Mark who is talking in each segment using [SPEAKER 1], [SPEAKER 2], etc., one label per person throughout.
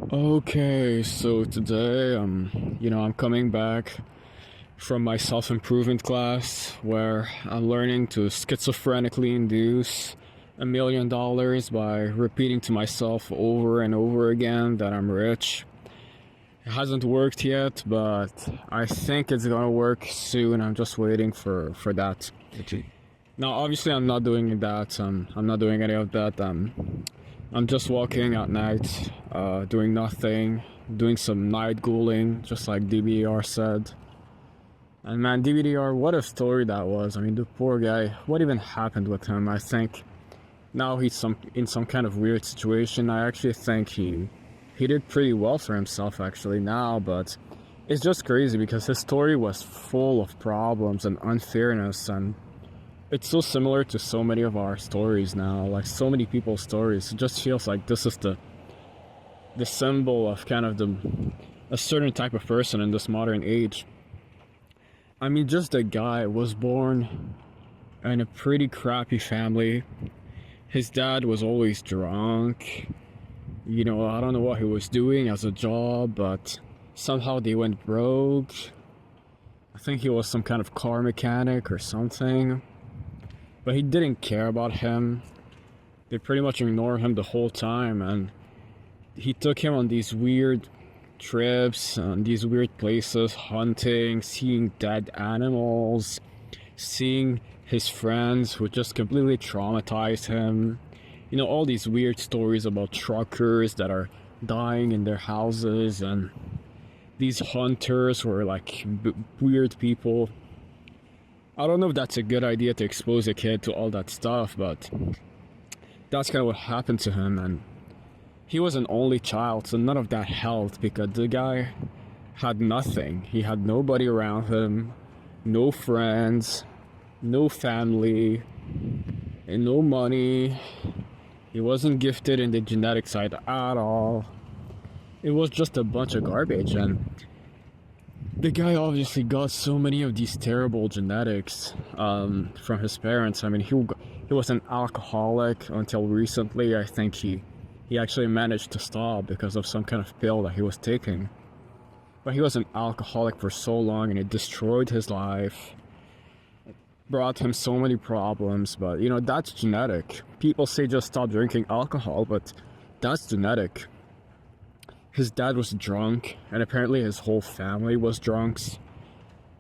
[SPEAKER 1] Okay, so today, I'm coming back from my self-improvement class where I'm learning to schizophrenically induce $1 million by repeating to myself over and over again that I'm rich. It hasn't worked yet, but I think it's gonna work soon. I'm just waiting for that. Now, obviously, I'm not doing that. I'm not doing any of that. I'm just walking at night, doing nothing, doing some night ghouling, just like Dbdr said. And man, Dbdr, what a story that was. I mean, the poor guy. What even happened with him? I think now he's in some kind of weird situation. I actually think he did pretty well for himself actually now, but it's just crazy because his story was full of problems and unfairness, and it's so similar to so many of our stories now, like so many people's stories. It just feels like this is the symbol of kind of a certain type of person in this modern age. I mean, just the guy was born in a pretty crappy family. His dad was always drunk. I don't know what he was doing as a job, but somehow they went broke. I think he was some kind of car mechanic or something. But he didn't care about him. They pretty much ignored him the whole time, and he took him on these weird trips and these weird places, hunting, seeing dead animals, seeing his friends who just completely traumatized him. All these weird stories about truckers that are dying in their houses, and these hunters who are like weird people. I don't know if that's a good idea to expose a kid to all that stuff, but that's kind of what happened to him. And he was an only child, so none of that helped because the guy had nothing. He had nobody around him, no friends, no family, and no money. He wasn't gifted in the genetic side at all. It was just a bunch of garbage, and the guy obviously got so many of these terrible genetics from his parents. I mean, he was an alcoholic until recently. I think he actually managed to stop because of some kind of pill that he was taking. But he was an alcoholic for so long, and it destroyed his life. It brought him so many problems, but that's genetic. People say just stop drinking alcohol, but that's genetic. His dad was drunk, and apparently his whole family was drunks.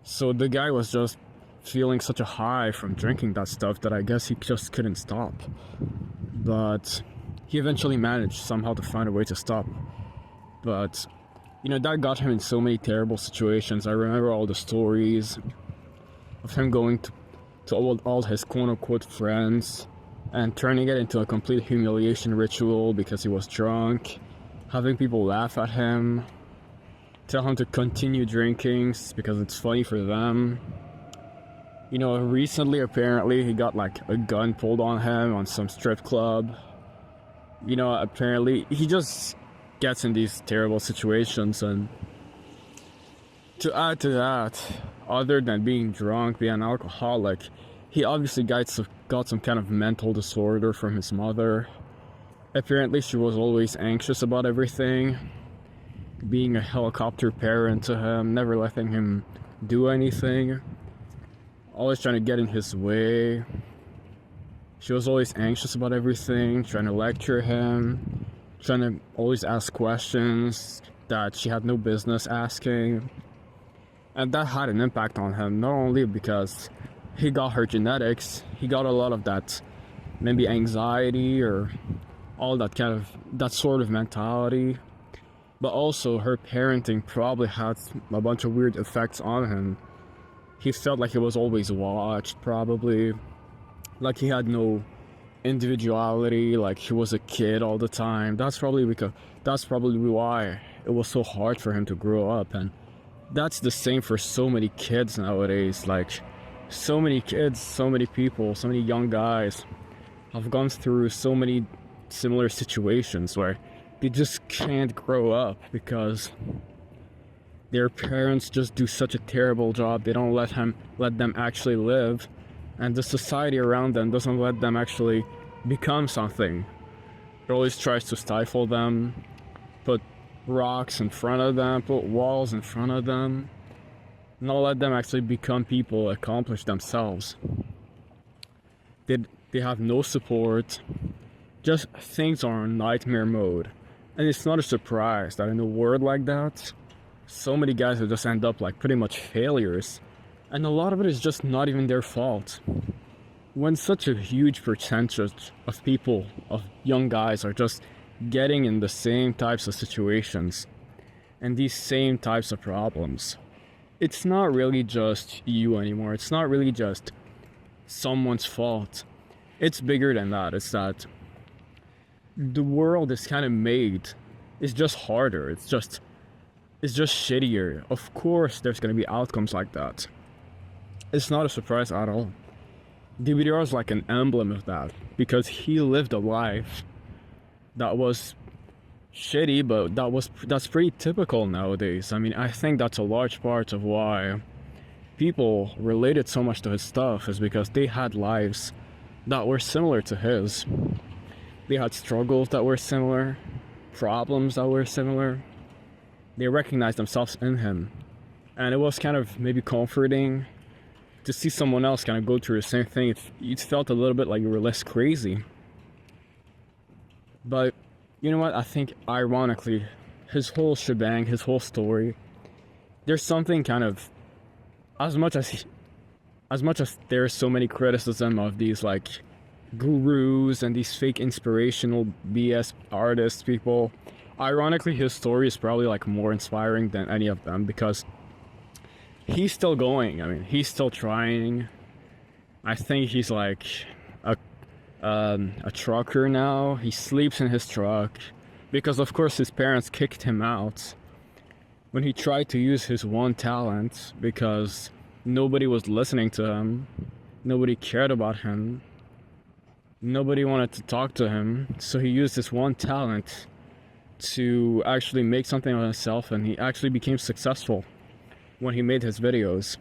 [SPEAKER 1] So the guy was just feeling such a high from drinking that stuff that I guess he just couldn't stop. But he eventually managed somehow to find a way to stop. But, that got him in so many terrible situations. I remember all the stories of him going to all his quote-unquote friends and turning it into a complete humiliation ritual because he was drunk. Having people laugh at him, tell him to continue drinking because it's funny for them. Recently, apparently, he got like a gun pulled on him on some strip club. Apparently, he just gets in these terrible situations. And to add to that, other than being drunk, being an alcoholic, he obviously got some kind of mental disorder from his mother. Apparently, she was always anxious about everything, being a helicopter parent to him, never letting him do anything, always trying to get in his way. She was always anxious about everything, trying to lecture him, trying to always ask questions that she had no business asking. And that had an impact on him, not only because he got her genetics, he got a lot of that, maybe anxiety or all that sort of mentality, but also her parenting probably had a bunch of weird effects on him. He felt like he was always watched, probably, like he had no individuality, like he was a kid all the time. That's probably why it was so hard for him to grow up. And that's the same for so many kids nowadays. Like so many kids, so many people, so many young guys have gone through so many similar situations where they just can't grow up because their parents just do such a terrible job. They don't let them actually live, and the society around them doesn't let them actually become something. It always tries to stifle them, put rocks in front of them, put walls in front of them, not let them actually become people, accomplish themselves. They have no support, just things are in nightmare mode. And it's not a surprise that in a world like that, so many guys will just end up like pretty much failures. And a lot of it is just not even their fault. When such a huge percentage of people, of young guys, are just getting in the same types of situations and these same types of problems, it's not really just you anymore. It's not really just someone's fault. It's bigger than that. It's that the world is kind of made. It's just harder. It's just shittier. Of course, there's gonna be outcomes like that. It's not a surprise at all. Dbdr is like an emblem of that because he lived a life that was shitty, but that's pretty typical nowadays. I mean, I think that's a large part of why people related so much to his stuff is because they had lives that were similar to his. They had struggles that were similar, problems that were similar. They recognized themselves in him. And it was kind of maybe comforting to see someone else kind of go through the same thing. It felt a little bit like you were less crazy. But you know what? I think ironically, his whole shebang, his whole story, there's something kind of, as much as there's so many criticism of these like gurus and these fake inspirational BS artists, people, ironically his story is probably like more inspiring than any of them because he's still going. I mean, he's still trying. I think he's like a trucker now. He sleeps in his truck because of course his parents kicked him out when he tried to use his one talent because nobody was listening to him. Nobody cared about him. Nobody wanted to talk to him. So he used his one talent to actually make something of himself, and he actually became successful when he made his videos.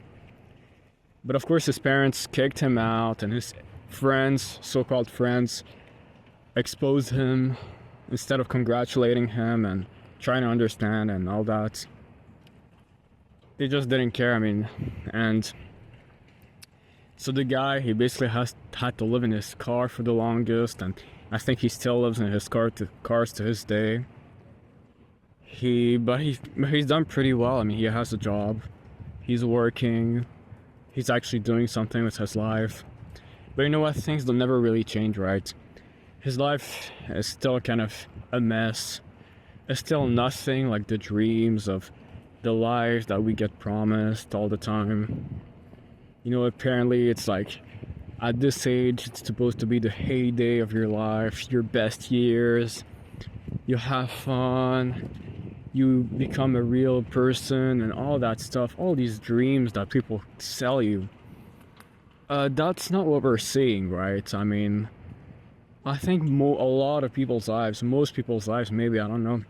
[SPEAKER 1] But of course his parents kicked him out, and his friends, so-called friends, exposed him instead of congratulating him and trying to understand and all that. They just didn't care. I mean, and so the guy, he basically had to live in his car for the longest, and I think he still lives in his cars to his day. But he's done pretty well. I mean, he has a job, he's working, he's actually doing something with his life. But you know what? Things will never really change, right? His life is still kind of a mess. It's still nothing like the dreams of the life that we get promised all the time. You know, apparently it's like at this age, it's supposed to be the heyday of your life, your best years. You have fun, you become a real person, and all that stuff, all these dreams that people sell you. That's not what we're seeing, right? I mean, I think a lot of people's lives, most people's lives, maybe, I don't know,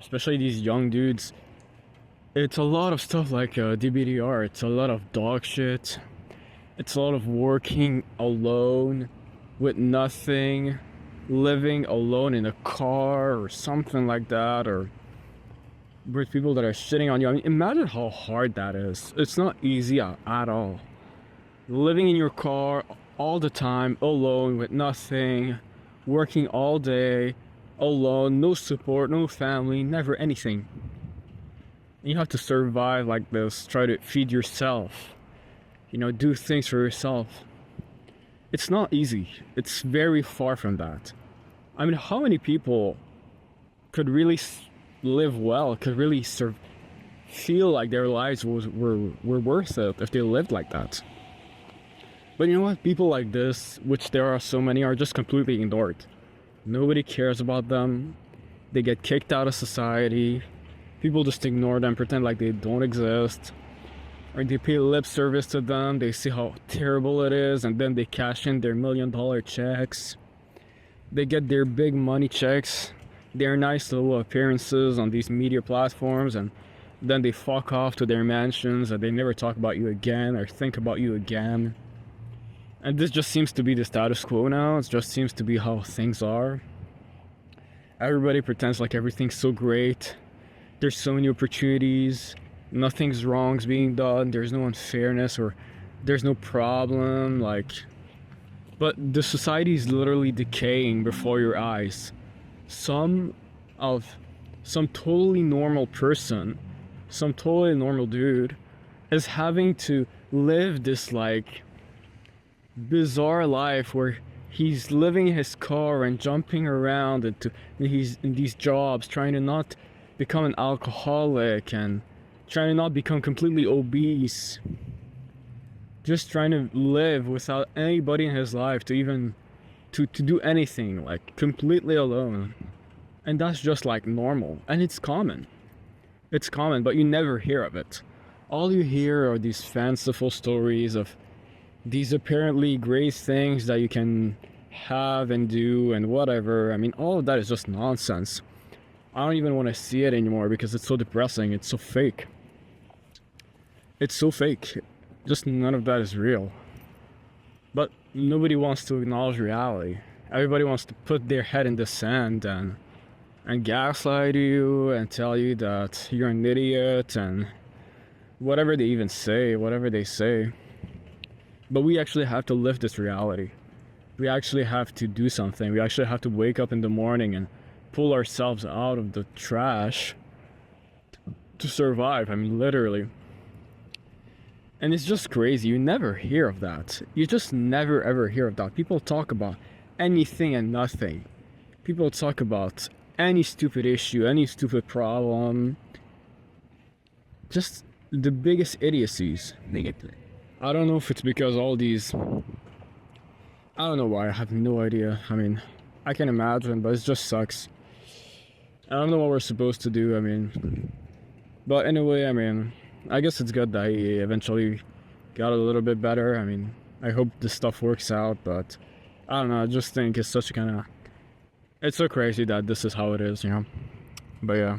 [SPEAKER 1] especially these young dudes, it's a lot of stuff like Dbdr. It's a lot of dog shit. It's a lot of working alone with nothing, living alone in a car or something like that, or with people that are shitting on you. I mean, imagine how hard that is. It's not easy at all. Living in your car all the time, alone with nothing, working all day, alone, no support, no family, never anything. You have to survive like this, try to feed yourself, you know, do things for yourself. It's not easy. It's very far from that. I mean, how many people could really live well, could really feel like their lives were worth it if they lived like that? But you know what? People like this, which there are so many, are just completely ignored. Nobody cares about them. They get kicked out of society. People just ignore them, pretend like they don't exist. Or they pay lip service to them, they see how terrible it is, and then they cash in their $1 million checks. They get their big money checks, their nice little appearances on these media platforms, and then they fuck off to their mansions and they never talk about you again or think about you again. And this just seems to be the status quo now. It just seems to be how things are. Everybody pretends like everything's so great. There's so many opportunities. Nothing's wrong's being done. There's no unfairness or there's no problem. Like, but the society is literally decaying before your eyes. Some of some totally normal person, some totally normal dude, is having to live this like bizarre life where he's living in his car and jumping around into he's in these jobs, trying to not become an alcoholic and trying to not become completely obese, just trying to live without anybody in his life to even to do anything, like completely alone. And that's just like normal, and it's common, but you never hear of it. All you hear are these fanciful stories of these apparently great things that you can have and do and whatever. I mean, all of that is just nonsense. I don't even want to see it anymore because it's so depressing. It's so fake. It's so fake. Just none of that is real. But nobody wants to acknowledge reality. Everybody wants to put their head in the sand and gaslight you and tell you that you're an idiot and whatever they say. But we actually have to live this reality. We actually have to do something. We actually have to wake up in the morning and pull ourselves out of the trash to survive. I mean, literally. And it's just crazy. You never hear of that. You just never ever hear of that. People talk about anything and nothing. People talk about any stupid issue, any stupid problem. Just the biggest idiocies. I don't know if it's because all these... I don't know why, I have no idea. I mean, I can imagine, but it just sucks. I don't know what we're supposed to do, I mean... But anyway, I mean, I guess it's good that he eventually got a little bit better. I mean, I hope this stuff works out, but... I don't know, I just think it's such a kind of... It's so crazy that this is how it is, you know? But yeah.